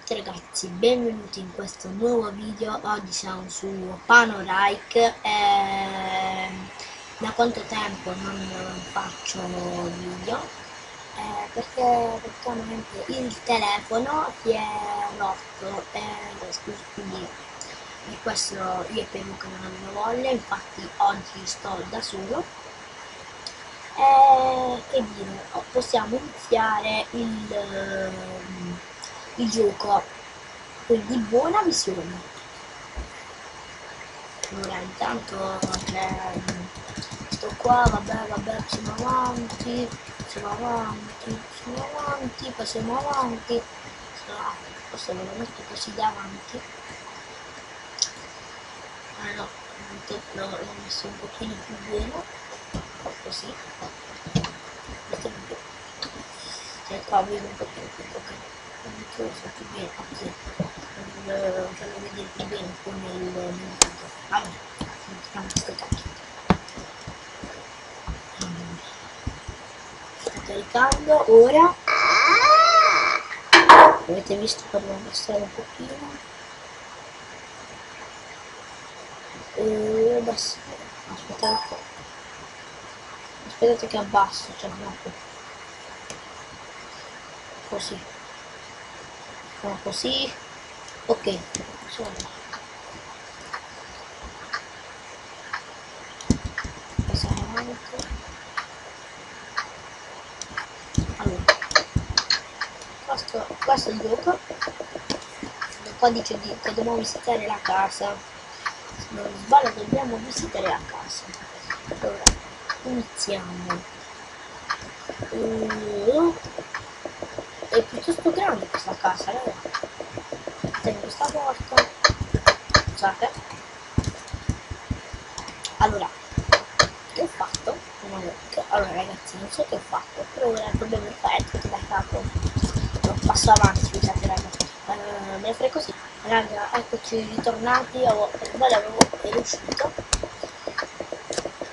tutti ragazzi, benvenuti in questo nuovo video. Oggi siamo su Panorike. Da quanto tempo non faccio video? Perché praticamente il telefono si è rotto, quindi per questo io e Peluca non avevo voglia. Infatti oggi sto da solo. Che dire, possiamo iniziare il gioco, quindi buona visione. Allora intanto sto qua, vabbè, passiamo avanti, forse me lo metto così davanti. Ah no, l'ho messo un pochino più bene, così. Cioè qua vedo un pochino più poco. Lo so più bene, ok. Farlo vedere più bene con il video. Vabbè, mettiamo questo cacchio. Sto caricando ora. Avete visto che devo abbassare un pochino. Abbassare. Aspettate un po'. Aspettate che abbasso, cioè no. Così. Così. Ok, passiamo avanti. Allora, questo è il gioco. Qua dice che dobbiamo visitare la casa. Se non sbaglio dobbiamo visitare la casa. Allora, iniziamo. È piuttosto grande questa casa, ragazzi. Tengo questa porta. Scusate. Allora, che ho fatto? Allora ragazzi, non so che ho fatto, però ora il problema è che da capo non passo avanti, scusate ragazzi. Devo fare così. Raga, eccoci ritornati. Ero uscito.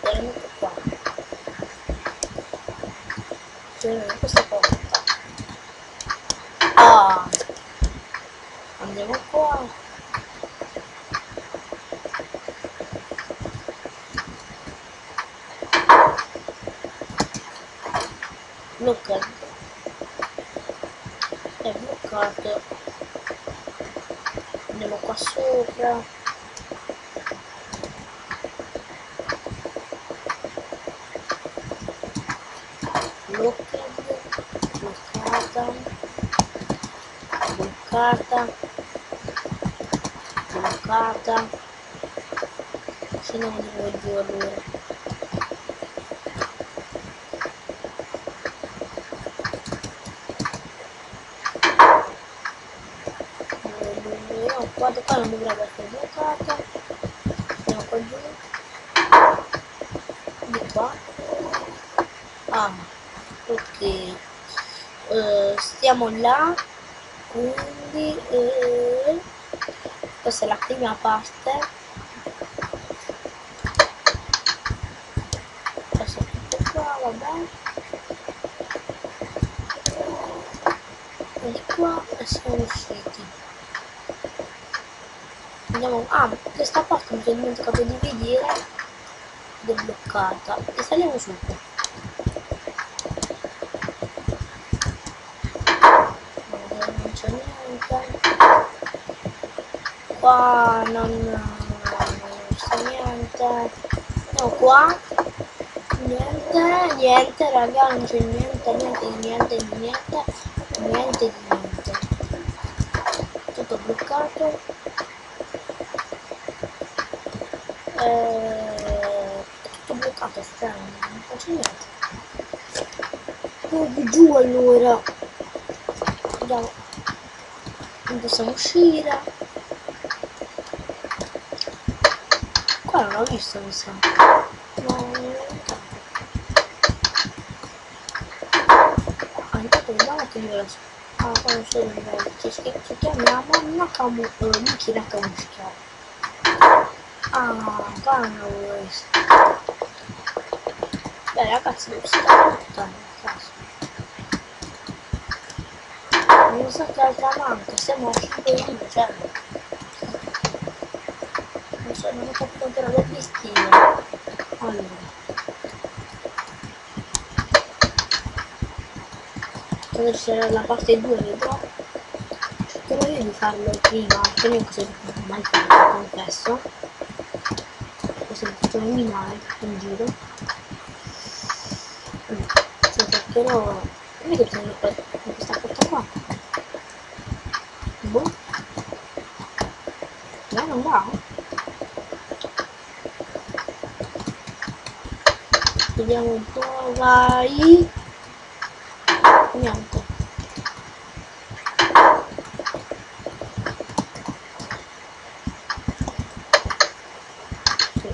Ero venuto qua. C'era questa porta. Ah, andiamo qua. Bloccato. È bloccato. Andiamo qua sopra. Bloccata. Scendiamo di nuovo giù allora. No, guarda qua non dovrebbe essere bloccata. Andiamo qua giù. Di qua. Ah, ok. Stiamo là. Quindi questa è la prima parte. Adesso tutto qua, vabbè. E di qua e siamo usciti. Andiamo. Ah, questa parte mi sono dimenticato di vedere ed è bloccata. E saliamo su. Non c'è niente. Qua non c'è niente. No, qua niente raga, non c'è niente. Tutto bloccato. Tutto bloccato, strano, non faccio niente. Di giù allora. Vediamo. Non possiamo uscire. Qua non l'ho visto, mi sa. No, intanto vediamo che io la so. Ah, qua non so dove ci chiamiamo Miki Nakamushika. Ah, qua non l'avevo visto. Beh ragazzi, devo stare aspettando a caso. non so che altra manca, siamo a 5 video, cioè non so, non ho capito ancora del listino. Allora, quando ci sarà la parte 2 vedrò. Cercherò di farlo prima, che non così mai fatto, confesso. Questo faccio eliminare in giro. Cioè cercherò. Come che bisogna fare con questa porta qua? Boh. No, non va. Vediamo un po', vai. Niente.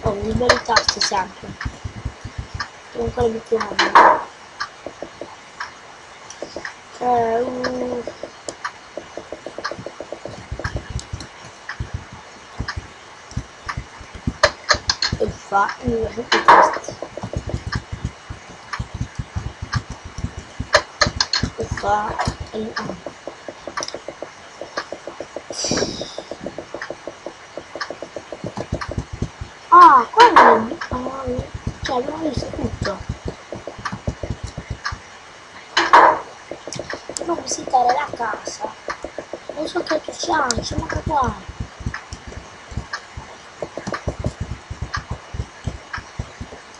Ho un livello di tasti sempre. Devo ancora abituarmi. Uffa, mi vedo più triste. Uffa, ah, qua non... cioè abbiamo visto tutto. Devo visitare la casa. Non so che altro siamo qua.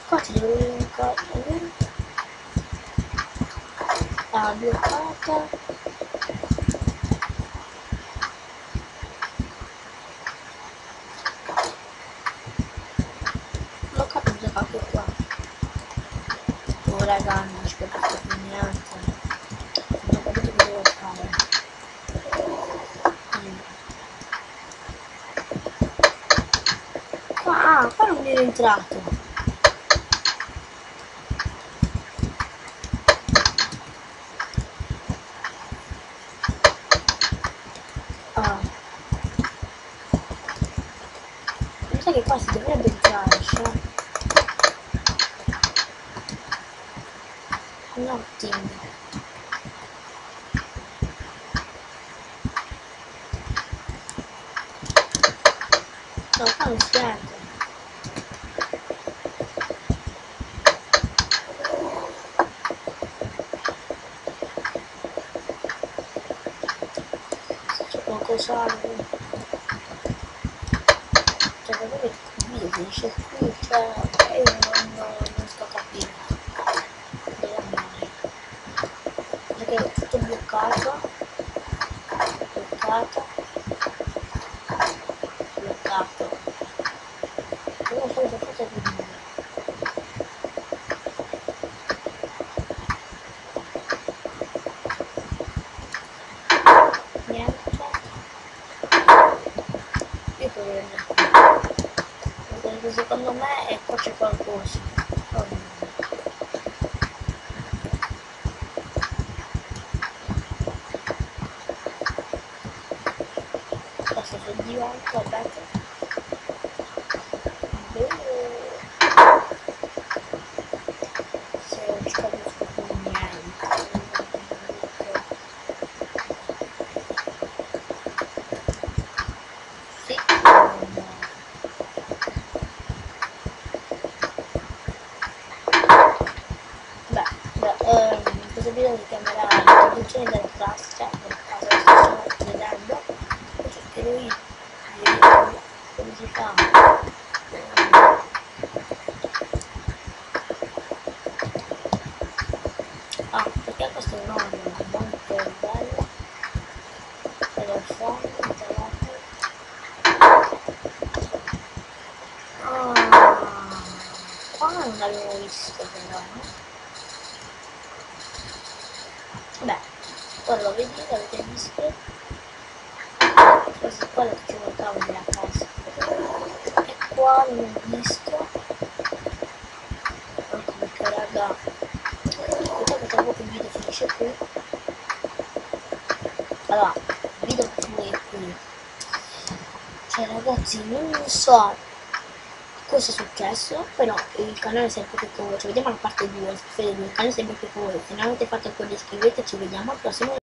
Qua ci devo incontrare. Ah, bloccata. Bloccato giocato qua. Oh raga, non ci capisco più niente. Non ho capito che devo fare. Qua non ero entrato. Mi sa che qua si dovrebbe entrare, cioè. Un attimo. No, qua non si entra. C'è qualcos'altro. Cioè, vedete che il video finisce qui, cioè, io non sto capendo. Dove andare? Perché è tutto bloccato. Bloccato. Bloccato. Non so cosa di dire. Niente. Io proverò. Perché secondo me è qua c'è qualcosa. Oh, no. Adesso sul divano, guardate. Se non ci capisco più niente. Sì. Questo video si chiamerà l'introduzione della classe, nel caso lo stiamo vedendo, e cercherò io di vedere come si fa. Ah, perché questo è un nome molto bello, telefono, telefono. Qua non l'avevo visto però. Beh, ora lo vedete, avete visto? Questo qua lo facevo il cavolo della casa. E qua non ho visto. Anche perché raga. Aspettate tra poco il video finisce qui. Allora, il video finisce qui. Cioè ragazzi, non so cosa è successo, però il canale è sempre qui con voi. Ci vediamo alla parte 2, se il canale è sempre qui con voi. Se non avete fatto ancora iscrivetevi, ci vediamo al prossimo video.